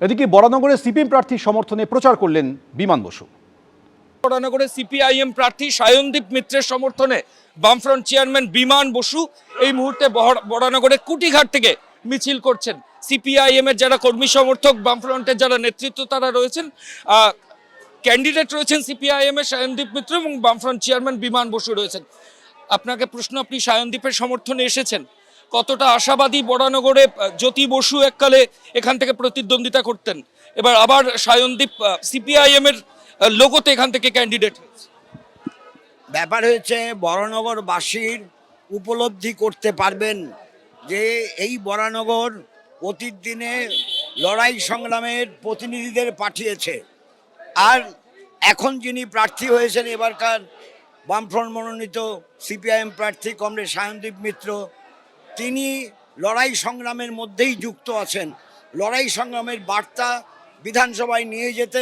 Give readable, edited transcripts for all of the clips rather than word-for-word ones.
এদিকে বরানগরে সিপিএম প্রার্থীর সমর্থনে প্রচার করলেন বিমান বসু। বরানগরে সিপিআইএম প্রার্থী সায়নদীপ মিত্রের সমর্থনে বামফ্রন্ট চেয়ারম্যান বিমান বসু এই মুহূর্তে বরানগরের কুটিঘাট থেকে মিছিল করছেন। সিপিআইএম এর যারা কর্মী সমর্থক, বামফ্রন্টের যারা নেতৃত্ব তারা রয়েছেন, ক্যান্ডিডেট রয়েছেন সিপিআইএম এর সায়নদীপ মিত্র এবং বামফ্রন্ট চেয়ারম্যান বিমান বসু রয়েছেন। আপনাকে প্রশ্ন, আপনি সায়নদীপের সমর্থনে এসেছেন, কতটা আশাবাদী? বরানগরে জ্যোতি বসু এককালে এখান থেকে প্রতিদ্বন্দ্বিতা করতেন, এবার আবার সায়নদীপ সিপিআইএম এর লোগোতে এখান থেকে ক্যান্ডিডেট। ব্যাপার হয়েছে বরানগরবাসীর উপলব্ধি করতে পারবেন যে এই বরানগর অতীত দিনে লড়াই সংগ্রামের প্রতিনিধিদের পাঠিয়েছে, আর এখন যিনি প্রার্থী হয়েছেন এবারকার বামফ্রন্ট মনোনীত সিপিআইএম প্রার্থী কমরেড সায়নদীপ মিত্র, তিনি লড়াই সংগ্রামের মধ্যেই যুক্ত আছেন। লড়াই সংগ্রামের বার্তা বিধানসভায় নিয়ে যেতে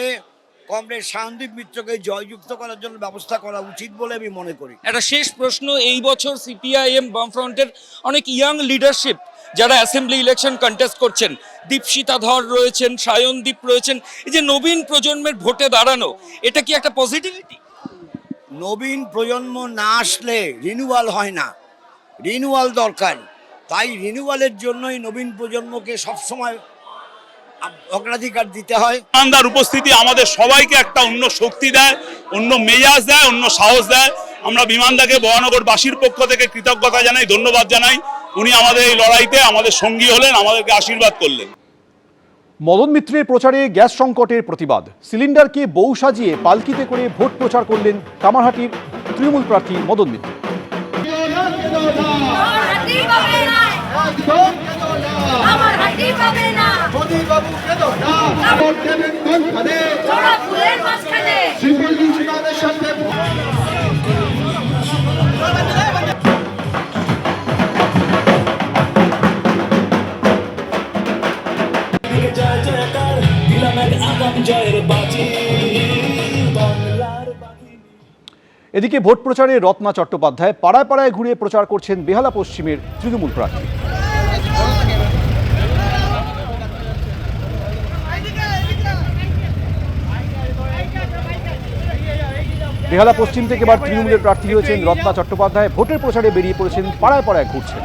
কমরেড সায়নদীপ মিত্রকে জয়যুক্ত করার জন্য ব্যবস্থা করা উচিত বলে আমি মনে করি। একটা শেষ প্রশ্ন, এই বছর সিপিআইএম বামফ্রন্টের অনেক ইয়াং লিডারশিপ যারা অ্যাসেম্বলি ইলেকশন কন্টেস্ট করছেন, দীপশিতা ধর রয়েছেন, সায়নদীপ রয়েছেন, এই যে নবীন প্রজন্মের ভোটে দাঁড়ানো, এটা কি একটা পজিটিভিটি? নবীন প্রজন্ম না আসলে রিনিউয়াল হয় না, রিনিউয়াল দরকার। তাই রিনিউয়ালের জন্যই নবীন প্রজন্মকে সবসময় অগ্রাধিকার দিতে হয়। ইমানদার উপস্থিতি আমাদের সবাইকে একটা অন্য শক্তি দেয়, অন্য মেজাজ দেয়, অন্য সাহস দেয়। আমরা বিমানদাকে বরানগরবাসীর পক্ষ থেকে কৃতজ্ঞতা জানাই, ধন্যবাদ জানাই। উনি আমাদের এই লড়াইতে আমাদের সঙ্গী হলেন, আমাদেরকে আশীর্বাদ করলেন। মদন মিত্রের প্রচারে গ্যাস সংকটের প্রতিবাদ, সিলিন্ডারকে বউ সাজিয়ে পালকিতে করে ভোট প্রচার করলেন কামারহাটির তৃণমূল প্রার্থী মদন মিত্র। এদিকে ভোট প্রচারে রত্না চট্টোপাধ্যায় পাড়ায় পাড়ায় ঘুরে প্রচার করছেন বেহালা পশ্চিমের তৃণমূল প্রার্থী। বেহালা পশ্চিম থেকে এবার তৃণমূলের প্রার্থী হয়েছেন রত্না চট্টোপাধ্যায়। ভোটের প্রচারে বেরিয়ে পড়েছেন, পাড়ায় পাড়ায় ঘুরছেন।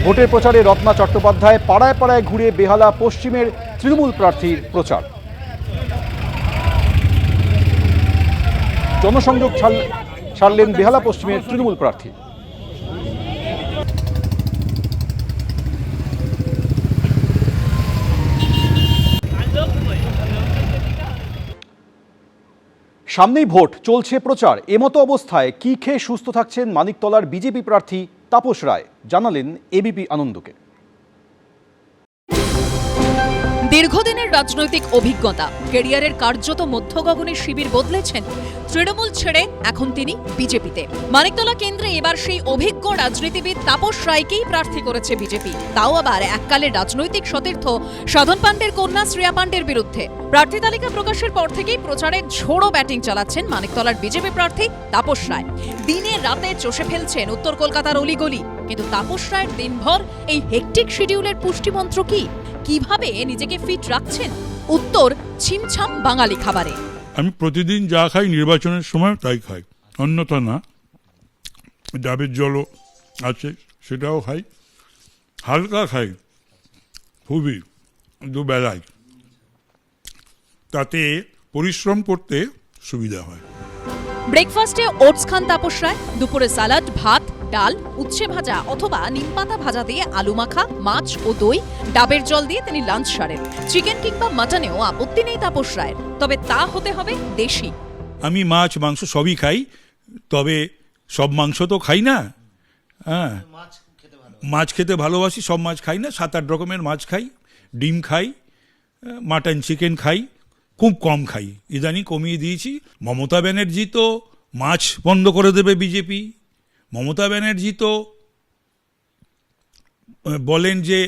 ভোটের প্রচারে রত্না চট্টোপাধ্যায় পাড়ায় পাড়ায় ঘুরে বেহালা পশ্চিমের তৃণমূল প্রার্থীর প্রচার। জনসংযোগ ছাড়লেন বেহালা পশ্চিমের তৃণমূল প্রার্থী। সামনেই ভোট, চলছে প্রচার। এমতো অবস্থায় কি খেয়ে সুস্থ থাকছেন মানিকতলার বিজেপি প্রার্থী তাপস রায়, জানালেন এবিপি আনন্দকে। দীর্ঘদিনের রাজনৈতিক অভিজ্ঞতা, ক্যারিয়ারের কার্যত মধ্যগগনের শিবির বদলেছেন। তৃণমূল ছেড়ে এখন তিনি বিজেপিতে। মানিকতলা কেন্দ্রে এবার সেই অভিজ্ঞ রাজনীতিবিদ তাপস রায়কেই প্রার্থী করেছে বিজেপি, তাও আবার এককালের রাজনৈতিক সতীর্থ সাধন পাণ্ডের কন্যা শ্রেয়া পাণ্ডের বিরুদ্ধে। প্রার্থী তালিকা প্রকাশের পর থেকেই প্রচারে ঝোড়ো ব্যাটিং চালাচ্ছেন মানিকতলার বিজেপি প্রার্থী তাপস রায়। দিনে রাতে চষে ফেলছেন উত্তর কলকাতার অলিগলি। কিন্তু তাপস রায়ের দিনভর এই হেকটিক শিডিউলের পুষ্টিমন্ত্র কি? কিভাবে নিজেকে ফিট রাখছেন? উত্তর ছিমছাম বাঙালি খাবারে। আমি প্রতিদিন যা খাই নির্বাচনের সময় তাই খাই, অন্যথা না। ডাবের জলও আছে, সেটাও খাই। হালকা খাই খুবই, দুবেলায়, তাতে পরিশ্রম করতে সুবিধা হয়। ব্রেকফাস্টে ওটস খান তাপস রায়, দুপুরে সালাড, ভাত, ডাল, উচ্ছে ভাজা অথবা নিমপাতা ভাজা দিয়ে আলু মাখা, মাছ ও দই, ডাবের জল দিয়ে তিনি লাঞ্চ সারেন। চিকেন কিংবা মাটনেও আপত্তি নেই তাপস রায়ের, তবে তা হতে হবে দেশি। আমি মাছ মাংস সবই খাই, তবে সব মাংস তো খাই না। হ্যাঁ, মাছ খেতে ভালোবাসি, সব মাছ খাই না, 7-8 রকমের মাছ খাই। ডিম খাই, মাটন চিকেন খাই, খুব কম খাই, ইদানিং কমিয়ে দিয়েছি। মমতা ব্যানার্জি তো মাছ বন্ধ করে দেবে বিজেপি, মমতা ব্যানার্জি তো বলেন যে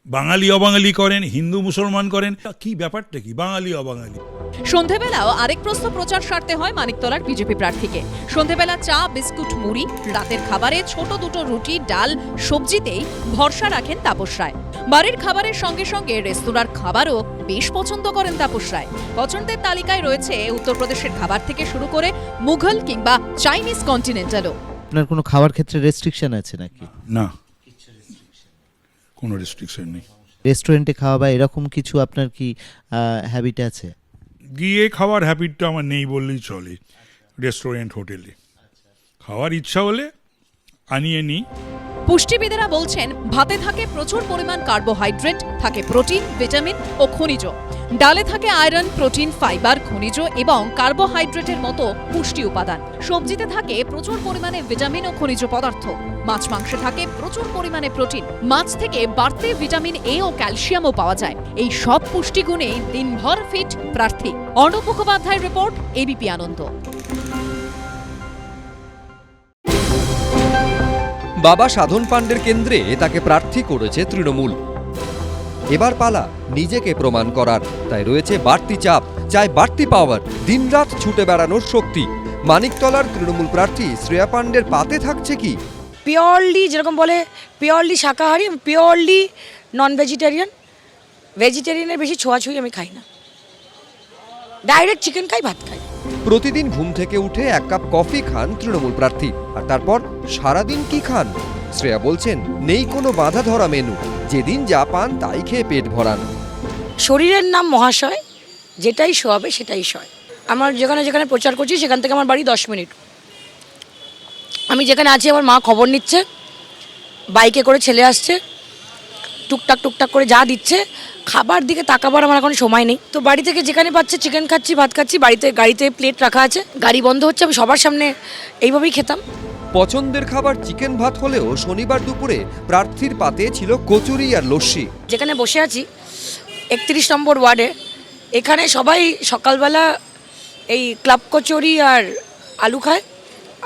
বাঙালি অবাঙালি করেন, হিন্দু মুসলমান করেন, কি ব্যাপারটা কি বাঙালি অবাঙালি? সন্ধেবেলাও আরেক প্রশ্ন প্রচার সারতে হয় মানিকতলার বিজেপি প্রার্থীকে। সন্ধেবেলা চা, বিস্কুট, মুড়ি, রাতের খাবারে ছোট দুটো রুটি, ডাল, সবজিতেই ভরসা রাখেন তাপস রায়। বাড়ির খাবারের সঙ্গে সঙ্গে রেস্তোরাঁর খাবারও বেশ পছন্দ করেন তাপস রায়। পছন্দের তালিকায় রয়েছে উত্তরপ্রদেশের খাবার থেকে শুরু করে মুঘল কিংবা চাইনিজ কন্টিনেন্টালও। আপনার কোনো খাবার ক্ষেত্রে রেস্ট্রিকশন আছে নাকি? না, কোনো রেস্ট্রিকশন নেই। রেস্টুরেন্টে খাওয়া বা এরকম কিছু আপনার কি হ্যাবিট আছে? গিয়ে খাওয়ার হ্যাবিটটা আমার নেই বললেই চলে। রেস্টুরেন্ট, হোটেলে খাওয়ার ইচ্ছা হলে আনিয়ে নিই। পুষ্টিবিদেরা বলছেন ভাতে থাকে প্রচুর পরিমাণ কার্বোহাইড্রেট, থাকে প্রোটিন, ভিটামিন ও খনিজ। ডালে থাকে আয়রন, প্রোটিন, ফাইবার, খনিজ এবং কার্বোহাইড্রেটের মতো পুষ্টি উপাদান। সবজিতে থাকে প্রচুর পরিমাণে ভিটামিন ও খনিজ পদার্থ। মাছ মাংসে থাকে প্রচুর পরিমাণে প্রোটিন। মাছ থেকে বাড়তি ভিটামিন এ ও ক্যালসিয়ামও পাওয়া যায়। এই সব পুষ্টিগুণে দিনভর ফিট প্রার্থী। অর্ণব মুখোপাধ্যায়ের রিপোর্ট, এবিপি আনন্দ। বাবা সাধন পাণ্ডের কেন্দ্রে তাকে প্রার্থী করেছে তৃণমূল। এবার পালা নিজেকে প্রমাণ করার, তাই রয়েছে বাড়তি চাপ, চাই বাড়তি পাওয়ার, দিনরাত ছুটে বেড়ানোর শক্তি। মানিকতলার তৃণমূল প্রার্থী শ্রেয়া পাণ্ডের পাতে থাকছে কি? পিওরলি, যেরকম বলে পিওরলি শাকাহারি, পিওরলি নন ভেজিটেরিয়ান। ভেজিটেরিয়ানের বেশি ছোঁয়াছুঁই আমি খাই না, ডাইরেক্ট চিকেন খাই, ভাত খাই। প্রতিদিন ঘুম থেকে উঠে 1 কাপ কফি খান তৃণমূল প্রার্থী, আর তারপর সারাদিন কি খান? শ্রেয়া বলছেন নেই কোনো বাধা ধরা মেনু, যেদিন যা পান তাই খেয়ে পেট ভরান। শরীরের নাম মহাশয়, যেটাই শোয়াবে সেটাই শয়। আমার যেখানে যেখানে প্রচার করছি সেখান থেকে আমার বাড়ি 10 মিনিট। আমি যেখানে আছি আমার মা খবর নিচ্ছে, বাইকে করে ছেলে আসছে, টুকটাক টুকটাক করে যা দিচ্ছে। খাবার দিকে তাকাবার আমার এখন সময় নেই। তো বাড়ি থেকে যেখানে পাচ্ছে চিকেন খাচ্ছি, ভাত খাচ্ছি। গাড়িতে প্লেট রাখা আছে, গাড়ি বন্ধ হচ্ছে, আমি সবার সামনে এইভাবেই খেতাম। পছন্দের খাবার চিকেন ভাত হলেও শনিবার দুপুরে প্রার্থীর পাতে ছিল কচুরি আর লস্যি। যেখানে বসে আছি 31 নম্বর ওয়ার্ডে, এখানে সবাই সকালবেলা এই ক্লাব কচুরি আর আলু খায়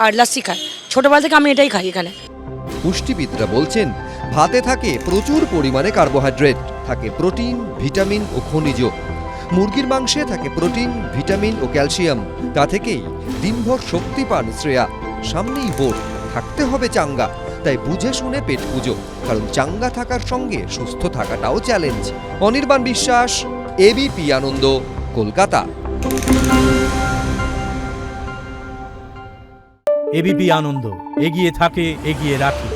আর লস্যি খায়। ছোটোবেলা থেকে আমি এটাই খাই এখানে। পুষ্টিবিদরা বলছেন ভাতে থাকে প্রচুর পরিমাণে কার্বোহাইড্রেট, থাকে প্রোটিন, ভিটামিন ও খনিজ। মুরগির মাংসে থাকে প্রোটিন, ভিটামিন ও ক্যালসিয়াম। তা থেকেই দিনভর শক্তি পান শ্রেয়া। সামনেই ভোট, থাকতে হবে চাঙ্গা, তাই বুঝে শুনে পেট পুজো, কারণ চাঙ্গা থাকার সঙ্গে সুস্থ থাকাটাও চ্যালেঞ্জ। অনির্বাণ বিশ্বাস, এবিপি আনন্দ, কলকাতা। এবিপি আনন্দ, এগিয়ে থাকে, এগিয়ে রাখে।